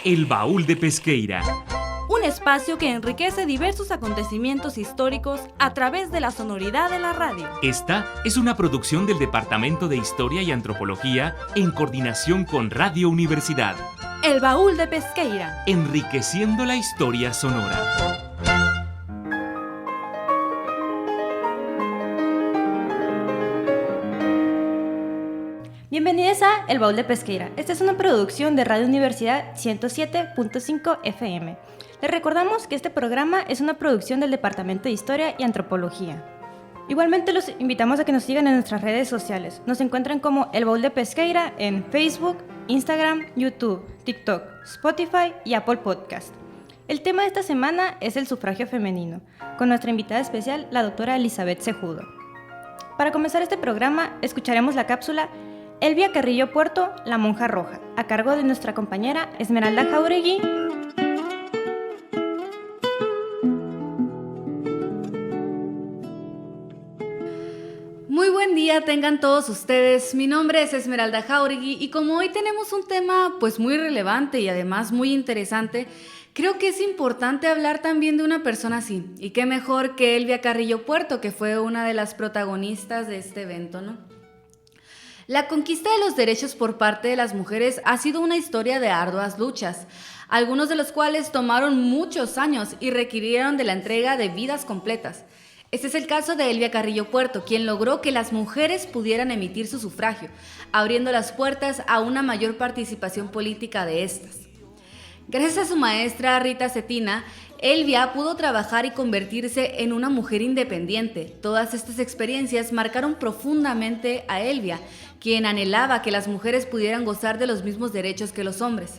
El Baúl de Pesqueira. Un espacio que enriquece diversos acontecimientos históricos a través de la sonoridad de la radio. Esta es una producción del Departamento de Historia y Antropología en coordinación con Radio Universidad. El Baúl de Pesqueira. Enriqueciendo la historia sonora. Bienvenidos a El Baúl de Pesqueira. Esta es una producción de Radio Universidad 107.5 FM. Les recordamos que este programa es una producción del Departamento de Historia y Antropología. Igualmente los invitamos a que nos sigan en nuestras redes sociales. Nos encuentran como El Baúl de Pesqueira en Facebook, Instagram, YouTube, TikTok, Spotify y Apple Podcast. El tema de esta semana es el sufragio femenino, con nuestra invitada especial, la doctora Elizabeth Cejudo. Para comenzar este programa, escucharemos la cápsula Elvia Carrillo Puerto, la monja roja, a cargo de nuestra compañera Esmeralda Jauregui. Muy buen día tengan todos ustedes. Mi nombre es Esmeralda Jauregui y como hoy tenemos un tema pues muy relevante y además muy interesante, creo que es importante hablar también de una persona así. Y qué mejor que Elvia Carrillo Puerto, que fue una de las protagonistas de este evento, ¿no? La conquista de los derechos por parte de las mujeres ha sido una historia de arduas luchas, algunos de los cuales tomaron muchos años y requirieron de la entrega de vidas completas. Este es el caso de Elvia Carrillo Puerto, quien logró que las mujeres pudieran emitir su sufragio, abriendo las puertas a una mayor participación política de estas. Gracias a su maestra Rita Cetina, Elvia pudo trabajar y convertirse en una mujer independiente. Todas estas experiencias marcaron profundamente a Elvia, quien anhelaba que las mujeres pudieran gozar de los mismos derechos que los hombres.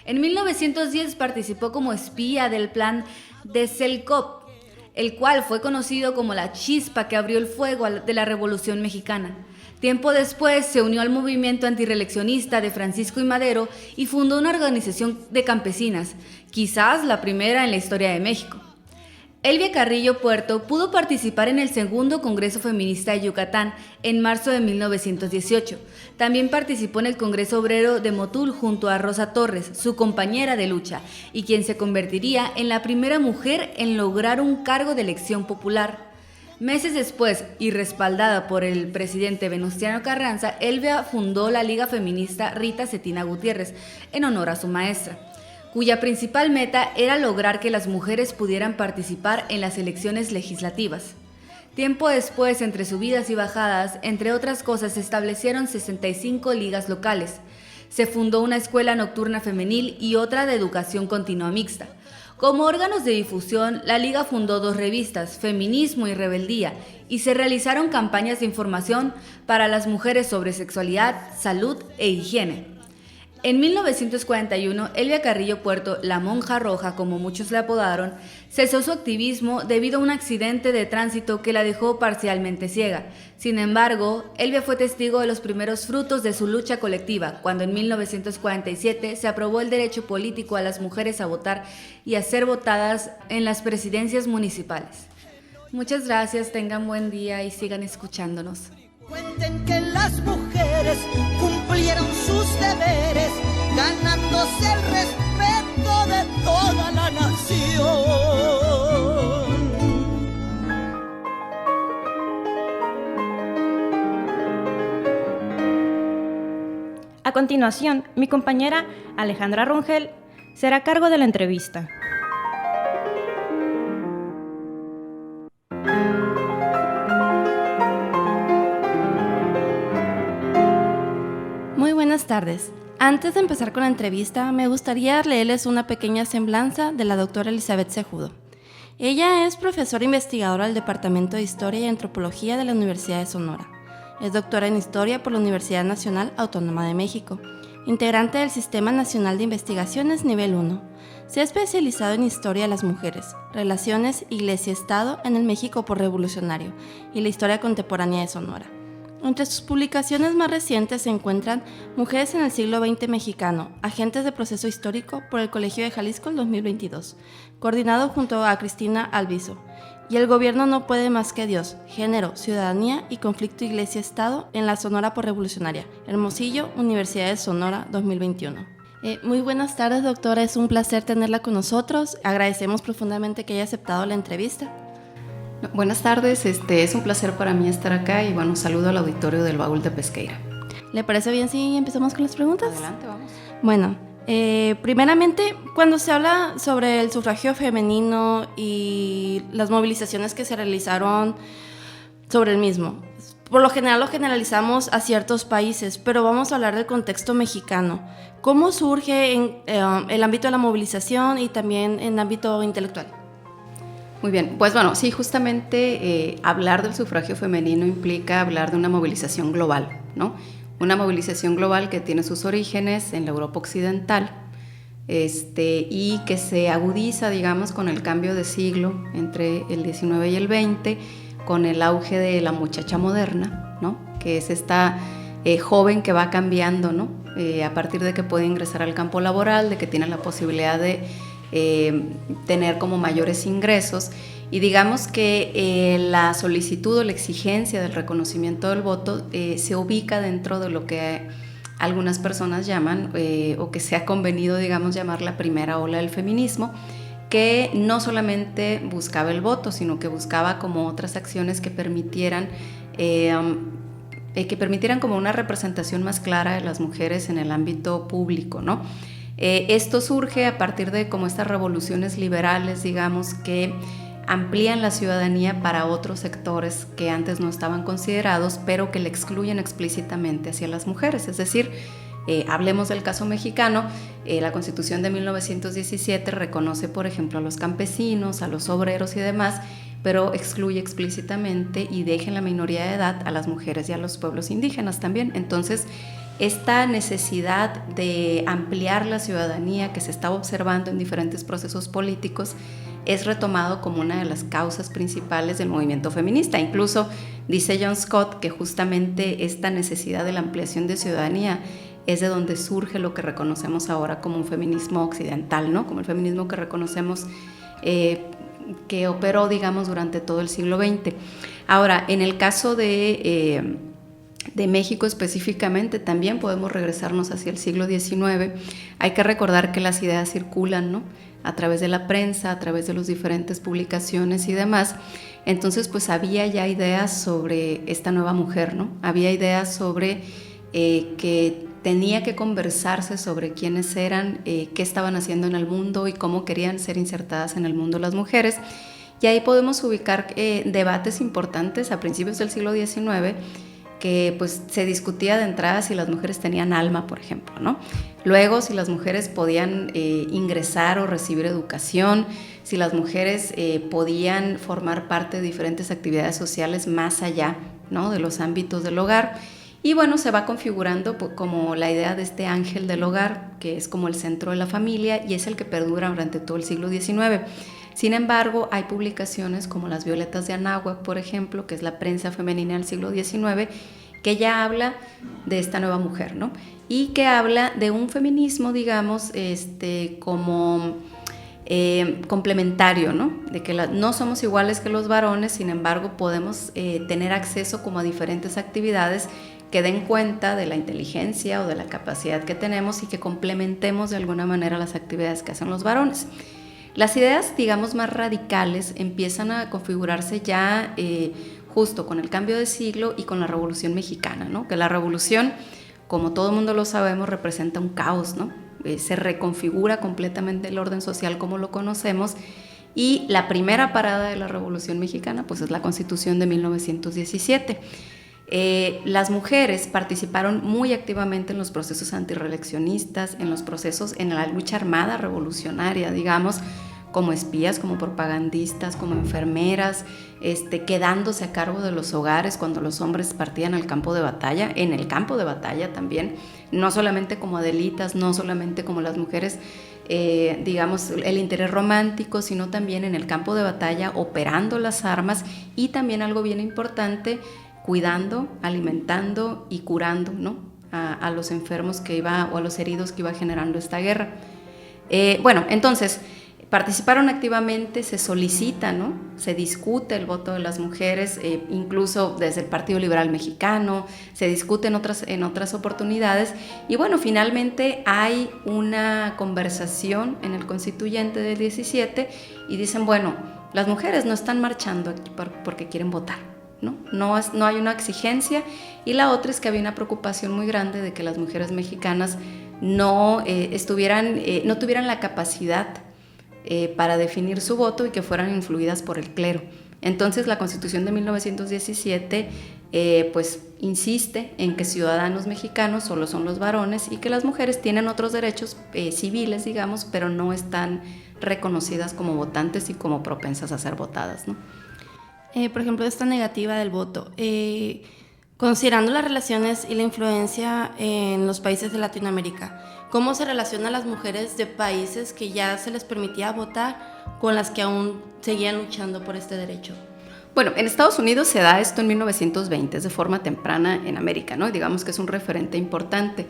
En 1910 participó como espía del plan de Selkop, el cual fue conocido como la chispa que abrió el fuego de la Revolución Mexicana. Tiempo después se unió al movimiento antirreeleccionista de Francisco I. Madero y fundó una organización de campesinas, quizás la primera en la historia de México. Elvia Carrillo Puerto pudo participar en el segundo Congreso Feminista de Yucatán en marzo de 1918. También participó en el Congreso Obrero de Motul junto a Rosa Torres, su compañera de lucha, y quien se convertiría en la primera mujer en lograr un cargo de elección popular. Meses después, y respaldada por el presidente Venustiano Carranza, Elvia fundó la Liga Feminista Rita Cetina Gutiérrez, en honor a su maestra, cuya principal meta era lograr que las mujeres pudieran participar en las elecciones legislativas. Tiempo después, entre subidas y bajadas, entre otras cosas, se establecieron 65 ligas locales. Se fundó una escuela nocturna femenil y otra de educación continua mixta. Como órganos de difusión, la Liga fundó 2 revistas, Feminismo y Rebeldía, y se realizaron campañas de información para las mujeres sobre sexualidad, salud e higiene. En 1941, Elvia Carrillo Puerto, la monja roja, como muchos la apodaron, cesó su activismo debido a un accidente de tránsito que la dejó parcialmente ciega. Sin embargo, Elvia fue testigo de los primeros frutos de su lucha colectiva, cuando en 1947 se aprobó el derecho político a las mujeres a votar y a ser votadas en las presidencias municipales. Muchas gracias, tengan buen día y sigan escuchándonos. Cuenten que las mujeres cumplieron sus deberes, ganándose el respeto de toda la nación. A continuación, mi compañera Alejandra Rongel será a cargo de la entrevista. Muy buenas tardes. Antes de empezar con la entrevista, me gustaría leerles una pequeña semblanza de la doctora Elizabeth Cejudo. Ella es profesora investigadora del Departamento de Historia y Antropología de la Universidad de Sonora. Es doctora en Historia por la Universidad Nacional Autónoma de México, integrante del Sistema Nacional de Investigaciones Nivel 1. Se ha especializado en Historia de las Mujeres, Relaciones Iglesia-Estado en el México posrevolucionario y la Historia Contemporánea de Sonora. Entre sus publicaciones más recientes se encuentran Mujeres en el siglo XX mexicano, Agentes de proceso histórico por el Colegio de Jalisco el 2022, coordinado junto a Cristina Alviso, y El gobierno no puede más que Dios, género, ciudadanía y conflicto Iglesia-Estado en la Sonora posrevolucionaria, Hermosillo, Universidad de Sonora 2021. Muy buenas tardes, doctora. Es un placer tenerla con nosotros. Agradecemos profundamente que haya aceptado la entrevista. Buenas tardes, es un placer para mí estar acá y bueno, saludo al auditorio del Baúl de Pesqueira. ¿Le parece bien si empezamos con las preguntas? Adelante, vamos. Bueno, primeramente, cuando se habla sobre el sufragio femenino y las movilizaciones que se realizaron sobre el mismo, por lo general lo generalizamos a ciertos países, pero vamos a hablar del contexto mexicano. ¿Cómo surge en el ámbito de la movilización y también en el ámbito intelectual? Muy bien, pues bueno, sí, justamente hablar del sufragio femenino implica hablar de una movilización global, ¿no? Una movilización global que tiene sus orígenes en la Europa occidental y que se agudiza, digamos, con el cambio de siglo entre el 19 y el 20, con el auge de la muchacha moderna, ¿no? Que es esta joven que va cambiando, ¿no? A partir de que puede ingresar al campo laboral, de que tiene la posibilidad de tener como mayores ingresos, y digamos que la solicitud o la exigencia del reconocimiento del voto se ubica dentro de lo que algunas personas llaman o que se ha convenido, digamos, llamar la primera ola del feminismo, que no solamente buscaba el voto, sino que buscaba como otras acciones que permitieran como una representación más clara de las mujeres en el ámbito público, ¿no? Esto surge a partir de como estas revoluciones liberales, digamos, que amplían la ciudadanía para otros sectores que antes no estaban considerados, pero que le excluyen explícitamente hacia las mujeres. Es decir, hablemos del caso mexicano, la Constitución de 1917 reconoce, por ejemplo, a los campesinos, a los obreros y demás, pero excluye explícitamente y deja en la minoría de edad a las mujeres y a los pueblos indígenas también. Entonces, esta necesidad de ampliar la ciudadanía que se estaba observando en diferentes procesos políticos es retomado como una de las causas principales del movimiento feminista. Incluso dice John Scott que justamente esta necesidad de la ampliación de ciudadanía es de donde surge lo que reconocemos ahora como un feminismo occidental, ¿no? Como el feminismo que reconocemos que operó, digamos, durante todo el siglo XX. Ahora, en el caso de México específicamente, también podemos regresarnos hacia el siglo XIX. Hay que recordar que las ideas circulan, ¿no? A través de la prensa, a través de las diferentes publicaciones y demás. Entonces, pues había ya ideas sobre esta nueva mujer, ¿no? Había ideas sobre que tenía que conversarse sobre quiénes eran, qué estaban haciendo en el mundo y cómo querían ser insertadas en el mundo las mujeres. Y ahí podemos ubicar debates importantes a principios del siglo XIX, que pues se discutía de entrada si las mujeres tenían alma, por ejemplo, ¿no? Luego, si las mujeres podían ingresar o recibir educación, si las mujeres podían formar parte de diferentes actividades sociales más allá, ¿no? De los ámbitos del hogar. Y bueno, se va configurando como la idea de este ángel del hogar, que es como el centro de la familia y es el que perdura durante todo el siglo XIX. Sin embargo, hay publicaciones como Las Violetas de Anáhuac, por ejemplo, que es la prensa femenina del siglo XIX, que ya habla de esta nueva mujer, ¿no? Y que habla de un feminismo, digamos, como complementario, ¿no? De que no somos iguales que los varones, sin embargo, podemos tener acceso como a diferentes actividades que den cuenta de la inteligencia o de la capacidad que tenemos y que complementemos de alguna manera las actividades que hacen los varones. Las ideas, digamos, más radicales empiezan a configurarse ya justo con el cambio de siglo y con la Revolución Mexicana, ¿no? Que la Revolución, como todo el mundo lo sabemos, representa un caos, ¿no? Se reconfigura completamente el orden social como lo conocemos y la primera parada de la Revolución Mexicana pues es la Constitución de 1917. Las mujeres participaron muy activamente en los procesos antirreeleccionistas, en la lucha armada revolucionaria, digamos, como espías, como propagandistas, como enfermeras, quedándose a cargo de los hogares cuando los hombres partían al campo de batalla, en el campo de batalla también, no solamente como Adelitas, no solamente como las mujeres, digamos, el interés romántico, sino también en el campo de batalla, operando las armas y también algo bien importante, cuidando, alimentando y curando, ¿no? a los enfermos o a los heridos que iba generando esta guerra. Bueno, entonces, participaron activamente, se solicita, ¿no? Se discute el voto de las mujeres, incluso desde el Partido Liberal Mexicano, se discute en otras oportunidades, y bueno, finalmente hay una conversación en el constituyente del 17 y dicen, bueno, las mujeres no están marchando aquí porque quieren votar, ¿no? No hay una exigencia, y la otra es que había una preocupación muy grande de que las mujeres mexicanas no tuvieran la capacidad para definir su voto y que fueran influidas por el clero. Entonces la Constitución de 1917 pues insiste en que ciudadanos mexicanos solo son los varones y que las mujeres tienen otros derechos civiles, digamos, pero no están reconocidas como votantes y como propensas a ser votadas, ¿no? Por ejemplo, esta negativa del voto, considerando las relaciones y la influencia en los países de Latinoamérica, ¿cómo se relacionan las mujeres de países que ya se les permitía votar con las que aún seguían luchando por este derecho? Bueno, en Estados Unidos se da esto en 1920, es de forma temprana en América, ¿no? Digamos que es un referente importante.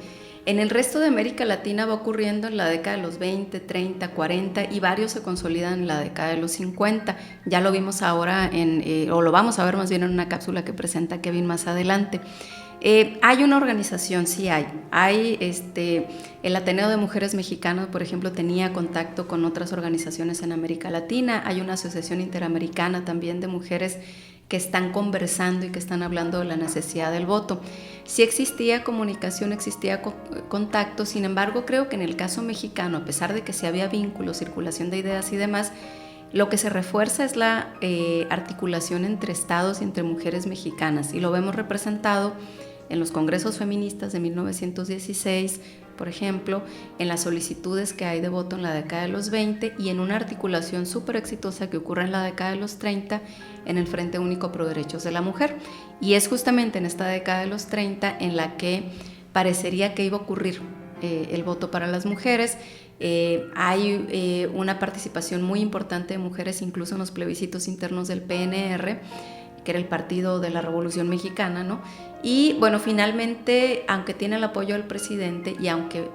En el resto de América Latina va ocurriendo en la década de los 20, 30, 40 y varios se consolidan en la década de los 50. Ya lo vimos ahora, o lo vamos a ver más bien en una cápsula que presenta Kevin más adelante. Hay una organización, sí hay. El Ateneo de Mujeres Mexicanas, por ejemplo, tenía contacto con otras organizaciones en América Latina. Hay una asociación interamericana también de mujeres que están conversando y que están hablando de la necesidad del voto. Sí existía comunicación, existía contacto, sin embargo, creo que en el caso mexicano, a pesar de que sí había vínculos, circulación de ideas y demás, lo que se refuerza es la articulación entre estados y entre mujeres mexicanas, y lo vemos representado en los congresos feministas de 1916, por ejemplo, en las solicitudes que hay de voto en la década de los 20 y en una articulación súper exitosa que ocurre en la década de los 30 en el Frente Único Pro Derechos de la Mujer. Y es justamente en esta década de los 30 en la que parecería que iba a ocurrir el voto para las mujeres. Hay una participación muy importante de mujeres incluso en los plebiscitos internos del PNR, que era el Partido de la Revolución Mexicana, ¿no? Y bueno, finalmente, aunque tiene el apoyo del presidente y aunque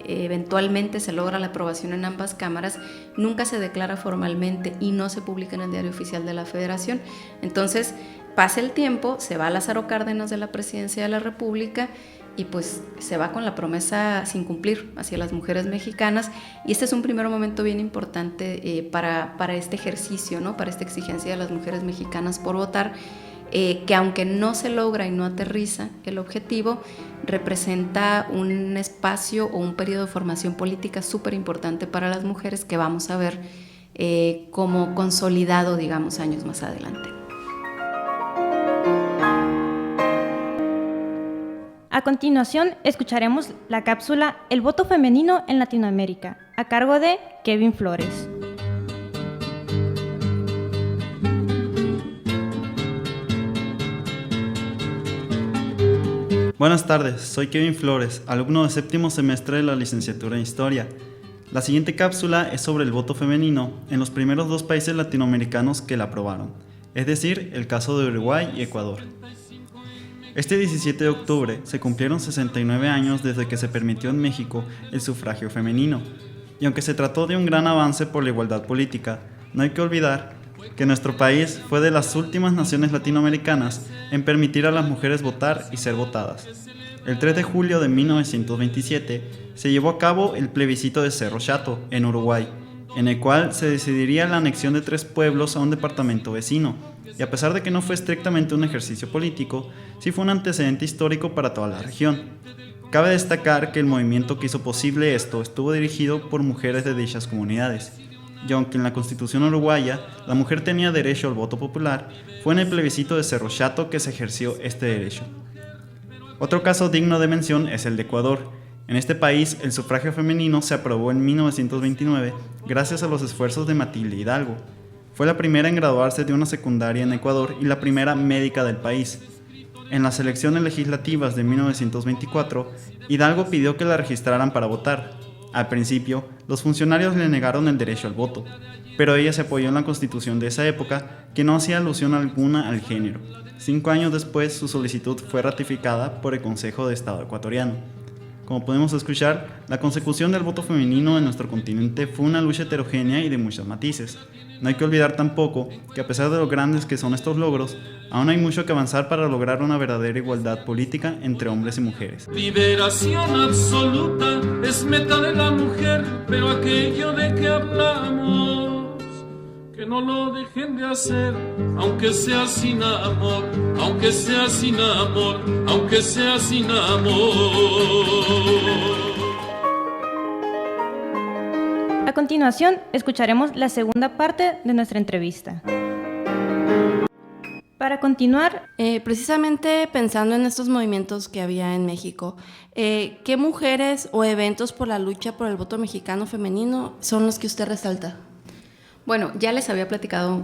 eventualmente se logra la aprobación en ambas cámaras, nunca se declara formalmente y no se publica en el Diario Oficial de la Federación. Entonces, pasa el tiempo, se va Lázaro Cárdenas de la Presidencia de la República y pues se va con la promesa sin cumplir hacia las mujeres mexicanas, y este es un primer momento bien importante para este ejercicio, ¿no? Para esta exigencia de las mujeres mexicanas por votar, que aunque no se logra y no aterriza el objetivo, representa un espacio o un periodo de formación política súper importante para las mujeres que vamos a ver como consolidado, digamos, años más adelante. A continuación, escucharemos la cápsula El voto femenino en Latinoamérica, a cargo de Kevin Flores. Buenas tardes, soy Kevin Flores, alumno de séptimo semestre de la licenciatura en Historia. La siguiente cápsula es sobre el voto femenino en los primeros 2 países latinoamericanos que la aprobaron, es decir, el caso de Uruguay y Ecuador. Este 17 de octubre se cumplieron 69 años desde que se permitió en México el sufragio femenino, y aunque se trató de un gran avance por la igualdad política, no hay que olvidar que nuestro país fue de las últimas naciones latinoamericanas en permitir a las mujeres votar y ser votadas. El 3 de julio de 1927 se llevó a cabo el plebiscito de Cerro Chato, en Uruguay, en el cual se decidiría la anexión de 3 pueblos a un departamento vecino, y a pesar de que no fue estrictamente un ejercicio político, sí fue un antecedente histórico para toda la región. Cabe destacar que el movimiento que hizo posible esto estuvo dirigido por mujeres de dichas comunidades, y aunque en la Constitución uruguaya la mujer tenía derecho al voto popular, fue en el plebiscito de Cerro Chato que se ejerció este derecho. Otro caso digno de mención es el de Ecuador. En este país, el sufragio femenino se aprobó en 1929 gracias a los esfuerzos de Matilde Hidalgo. Fue la primera en graduarse de una secundaria en Ecuador y la primera médica del país. En las elecciones legislativas de 1924, Hidalgo pidió que la registraran para votar. Al principio, los funcionarios le negaron el derecho al voto, pero ella se apoyó en la Constitución de esa época, que no hacía alusión alguna al género. 5 años después, su solicitud fue ratificada por el Consejo de Estado ecuatoriano. Como podemos escuchar, la consecución del voto femenino en nuestro continente fue una lucha heterogénea y de muchos matices. No hay que olvidar tampoco que a pesar de lo grandes que son estos logros, aún hay mucho que avanzar para lograr una verdadera igualdad política entre hombres y mujeres. Liberación absoluta es meta de la mujer, pero aquello de que hablamos, que no lo dejen de hacer, aunque sea sin amor, aunque sea sin amor, aunque sea sin amor. A continuación, escucharemos la segunda parte de nuestra entrevista. Para continuar, precisamente pensando en estos movimientos que había en México, ¿qué mujeres o eventos por la lucha por el voto mexicano femenino son los que usted resalta? Bueno, ya les había platicado,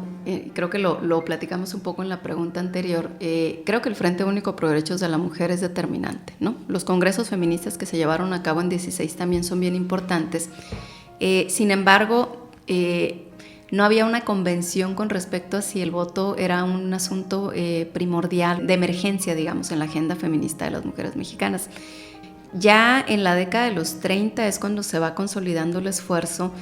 creo que lo platicamos un poco en la pregunta anterior. Creo que el Frente Único Pro Derechos de la Mujer es determinante, ¿no? Los congresos feministas que se llevaron a cabo en 16 también son bien importantes. Sin embargo, no había una convención con respecto a si el voto era un asunto primordial, de emergencia, digamos, en la agenda feminista de las mujeres mexicanas. Ya en la década de los 30 es cuando se va consolidando el esfuerzo,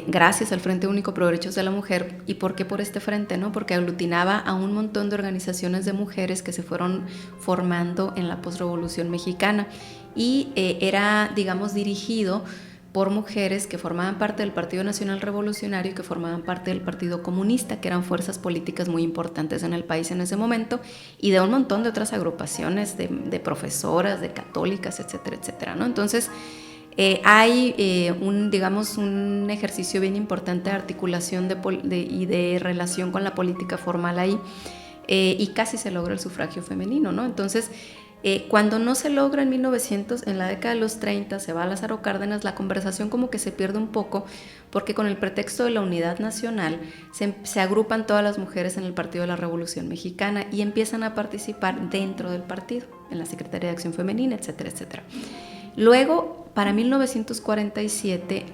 gracias al Frente Único Pro Derechos de la Mujer. ¿Y por qué por este frente? ¿No? Porque aglutinaba a un montón de organizaciones de mujeres que se fueron formando en la posrevolución mexicana y era, digamos, dirigido por mujeres que formaban parte del Partido Nacional Revolucionario y que formaban parte del Partido Comunista, que eran fuerzas políticas muy importantes en el país en ese momento, y de un montón de otras agrupaciones de profesoras, de católicas, etcétera, etcétera, ¿no? Entonces, hay un ejercicio bien importante de articulación y de relación con la política formal ahí, y casi se logra el sufragio femenino, ¿no? Entonces, cuando no se logra en 1900, en la década de los 30, se va a Lázaro Cárdenas, la conversación como que se pierde un poco, porque con el pretexto de la unidad nacional se agrupan todas las mujeres en el Partido de la Revolución Mexicana y empiezan a participar dentro del partido, en la Secretaría de Acción Femenina, etcétera, etcétera. Luego, para 1947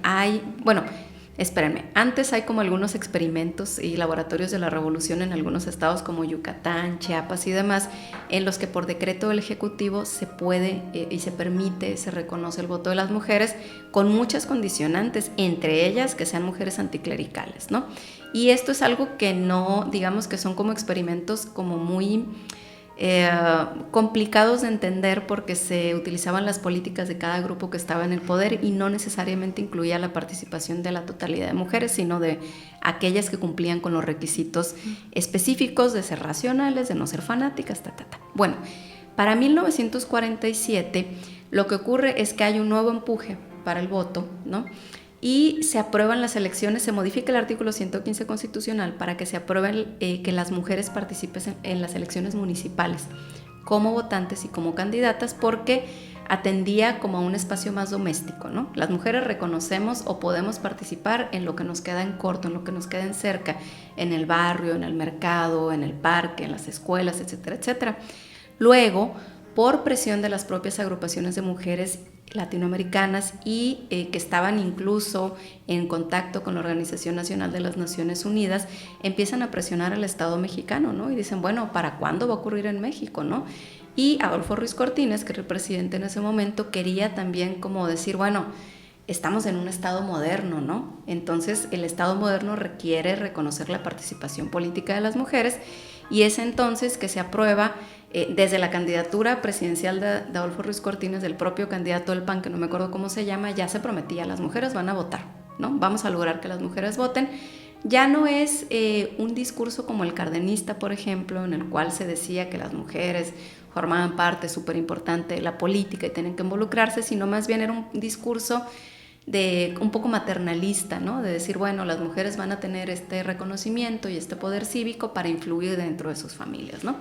antes hay como algunos experimentos y laboratorios de la revolución en algunos estados como Yucatán, Chiapas y demás, en los que por decreto del Ejecutivo se puede y se permite, se reconoce el voto de las mujeres con muchas condicionantes, entre ellas que sean mujeres anticlericales, ¿no? Y esto es algo que no, digamos que son como experimentos como muy complicados de entender porque se utilizaban las políticas de cada grupo que estaba en el poder y no necesariamente incluía la participación de la totalidad de mujeres, sino de aquellas que cumplían con los requisitos específicos de ser racionales, de no ser fanáticas, Bueno, para 1947 lo que ocurre es que hay un nuevo empuje para el voto, ¿no? Y se aprueban las elecciones, se modifica el artículo 115 constitucional para que se apruebe que las mujeres participen en las elecciones municipales como votantes y como candidatas, porque atendía como a un espacio más doméstico, ¿no? Las mujeres reconocemos o podemos participar en lo que nos queda en corto, en lo que nos queda en cerca, en el barrio, en el mercado, en el parque, en las escuelas, etcétera, etcétera. Luego, por presión de las propias agrupaciones de mujeres latinoamericanas y que estaban incluso en contacto con la Organización Nacional de las Naciones Unidas, empiezan a presionar al Estado mexicano, ¿no? Y dicen, bueno, ¿para cuándo va a ocurrir en México, no? Y Adolfo Ruiz Cortines, que era el presidente en ese momento, quería también como decir, bueno, estamos en un Estado moderno, ¿no? Entonces el Estado moderno requiere reconocer la participación política de las mujeres, y es entonces que se aprueba desde la candidatura presidencial de Adolfo Ruiz Cortines, del propio candidato del PAN, que no me acuerdo cómo se llama, ya se prometía, las mujeres van a votar, ¿no? Vamos a lograr que las mujeres voten. Ya no es un discurso como el cardenista, por ejemplo, en el cual se decía que las mujeres formaban parte súper importante de la política y tienen que involucrarse, sino más bien era un discurso un poco maternalista, ¿no? De decir, bueno, las mujeres van a tener este reconocimiento y este poder cívico para influir dentro de sus familias, ¿no?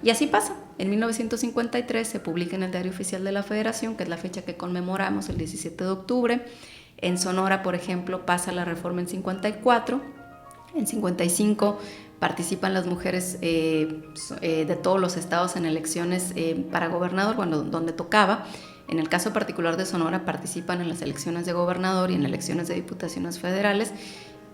Y así pasa. En 1953 se publica en el Diario Oficial de la Federación, que es la fecha que conmemoramos, el 17 de octubre. En Sonora, por ejemplo, pasa la reforma en 54. En 55 participan las mujeres de todos los estados en elecciones para gobernador, bueno, donde tocaba. En el caso particular de Sonora participan en las elecciones de gobernador y en elecciones de diputaciones federales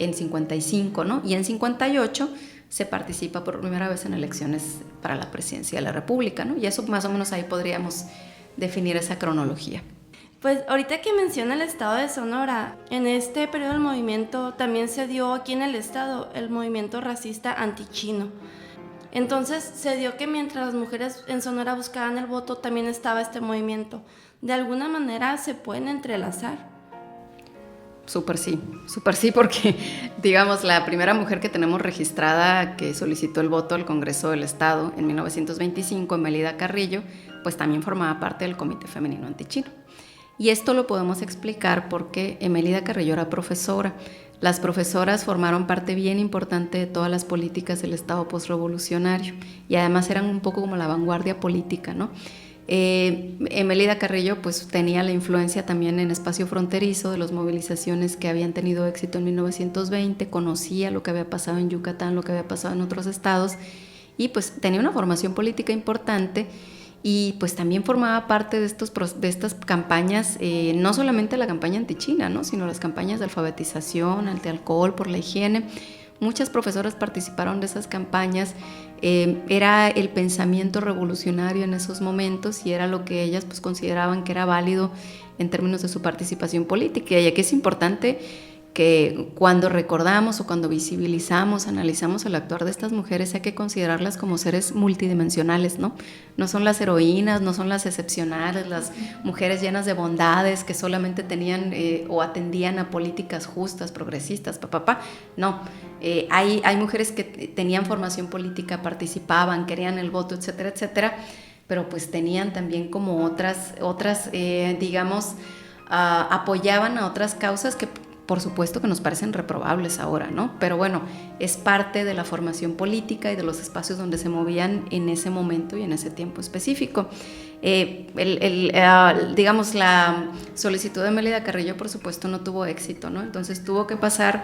en 55, ¿no? Y en 58 se participa por primera vez en elecciones para la presidencia de la República, ¿no? Y eso más o menos ahí podríamos definir esa cronología. Pues ahorita que menciona el estado de Sonora, en este periodo del movimiento también se dio aquí en el estado el movimiento racista antichino. Entonces se dio que mientras las mujeres en Sonora buscaban el voto, también estaba este movimiento. ¿De alguna manera se pueden entrelazar? Súper sí, porque digamos la primera mujer que tenemos registrada que solicitó el voto al Congreso del Estado en 1925, Emelida Carrillo, pues también formaba parte del Comité Femenino Antichino. Y esto lo podemos explicar porque Emelida Carrillo era profesora. Las profesoras formaron parte bien importante de todas las políticas del Estado postrevolucionario y además eran un poco como la vanguardia política, ¿no? Emelida Carrillo pues tenía la influencia también en espacio fronterizo de las movilizaciones que habían tenido éxito en 1920, conocía lo que había pasado en Yucatán, lo que había pasado en otros estados y pues tenía una formación política importante y pues también formaba parte de estas campañas, no solamente la campaña antichina, ¿no? Sino las campañas de alfabetización, antialcohol, por la higiene. Muchas profesoras participaron de esas campañas, era el pensamiento revolucionario en esos momentos y era lo que ellas pues consideraban que era válido en términos de su participación política. Y aquí es importante que cuando recordamos o cuando visibilizamos, analizamos el actuar de estas mujeres, hay que considerarlas como seres multidimensionales, ¿no? No son las heroínas, no son las excepcionales, las mujeres llenas de bondades que solamente tenían o atendían a políticas justas, progresistas, no. Hay mujeres que tenían formación política, participaban, querían el voto, etcétera, etcétera, pero pues tenían también como otras digamos, apoyaban a otras causas que por supuesto que nos parecen reprobables ahora, ¿no? Pero bueno, es parte de la formación política y de los espacios donde se movían en ese momento y en ese tiempo específico. Digamos, la solicitud de Emelida Carrillo, por supuesto, no tuvo éxito, ¿no? Entonces tuvo que pasar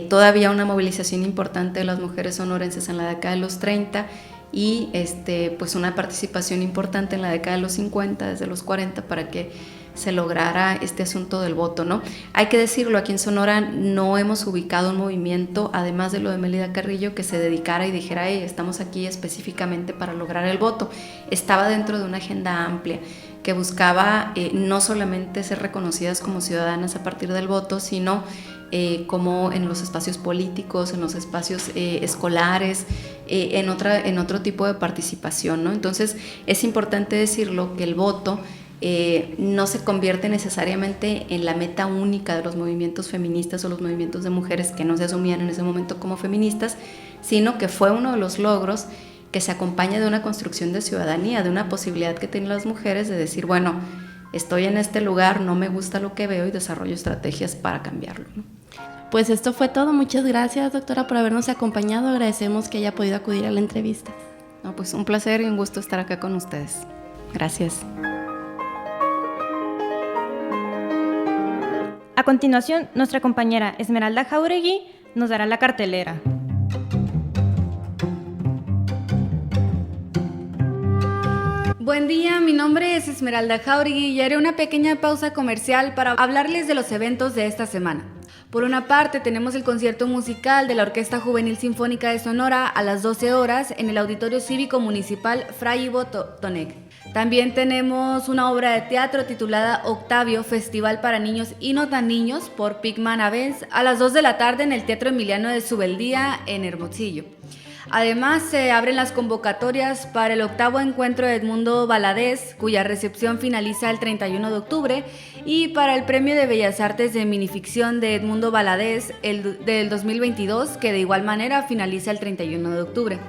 todavía una movilización importante de las mujeres sonorenses en la década de los 30 y pues una participación importante en la década de los 50, desde los 40, para que se lograra este asunto del voto, ¿no? Hay que decirlo, aquí en Sonora no hemos ubicado un movimiento, además de lo de Emelida Carrillo, que se dedicara y dijera, estamos aquí específicamente para lograr el voto. Estaba dentro de una agenda amplia que buscaba no solamente ser reconocidas como ciudadanas a partir del voto, sino como en los espacios políticos, en los espacios escolares, en otro tipo de participación, ¿no? Entonces es importante decirlo que el voto no se convierte necesariamente en la meta única de los movimientos feministas o los movimientos de mujeres que no se asumían en ese momento como feministas, sino que fue uno de los logros que se acompaña de una construcción de ciudadanía, de una posibilidad que tienen las mujeres de decir, bueno, estoy en este lugar, no me gusta lo que veo y desarrollo estrategias para cambiarlo, ¿no? Pues esto fue todo. Muchas gracias, doctora, por habernos acompañado. Agradecemos que haya podido acudir a la entrevista. No, pues un placer y un gusto estar acá con ustedes. Gracias. A continuación, nuestra compañera Esmeralda Jauregui nos dará la cartelera. Buen día, mi nombre es Esmeralda Jauregui y haré una pequeña pausa comercial para hablarles de los eventos de esta semana. Por una parte, tenemos el concierto musical de la Orquesta Juvenil Sinfónica de Sonora a las 12 horas en el Auditorio Cívico Municipal Fray Ivo Toneg. También tenemos una obra de teatro titulada Octavio, Festival para Niños y No Tan Niños por Pigman Avens a las 2 de la tarde en el Teatro Emiliano de Subeldía en Hermosillo. Además, se abren las convocatorias para el 8º encuentro de Edmundo Valadez, cuya recepción finaliza el 31 de octubre, y para el Premio de Bellas Artes de Minificción de Edmundo Valadez del 2022, que de igual manera finaliza el 31 de octubre.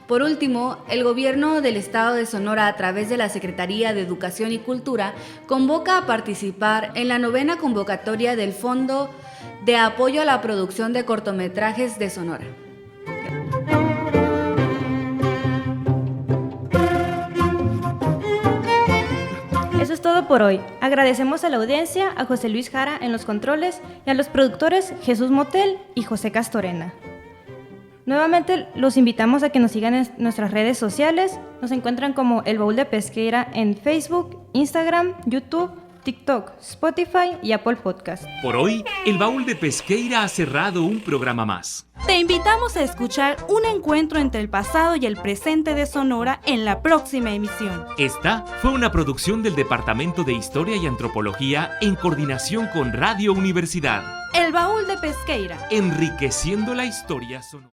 Por último, el Gobierno del Estado de Sonora, a través de la Secretaría de Educación y Cultura, convoca a participar en la 9ª convocatoria del Fondo de Apoyo a la Producción de Cortometrajes de Sonora. Eso es todo por hoy. Agradecemos a la audiencia, a José Luis Jara en los controles y a los productores Jesús Motel y José Castorena. Nuevamente los invitamos a que nos sigan en nuestras redes sociales. Nos encuentran como El Baúl de Pesqueira en Facebook, Instagram, YouTube, TikTok, Spotify y Apple Podcast. Por hoy, el Baúl de Pesqueira ha cerrado un programa más. Te invitamos a escuchar un encuentro entre el pasado y el presente de Sonora en la próxima emisión. Esta fue una producción del Departamento de Historia y Antropología en coordinación con Radio Universidad. El Baúl de Pesqueira. Enriqueciendo la historia sonora.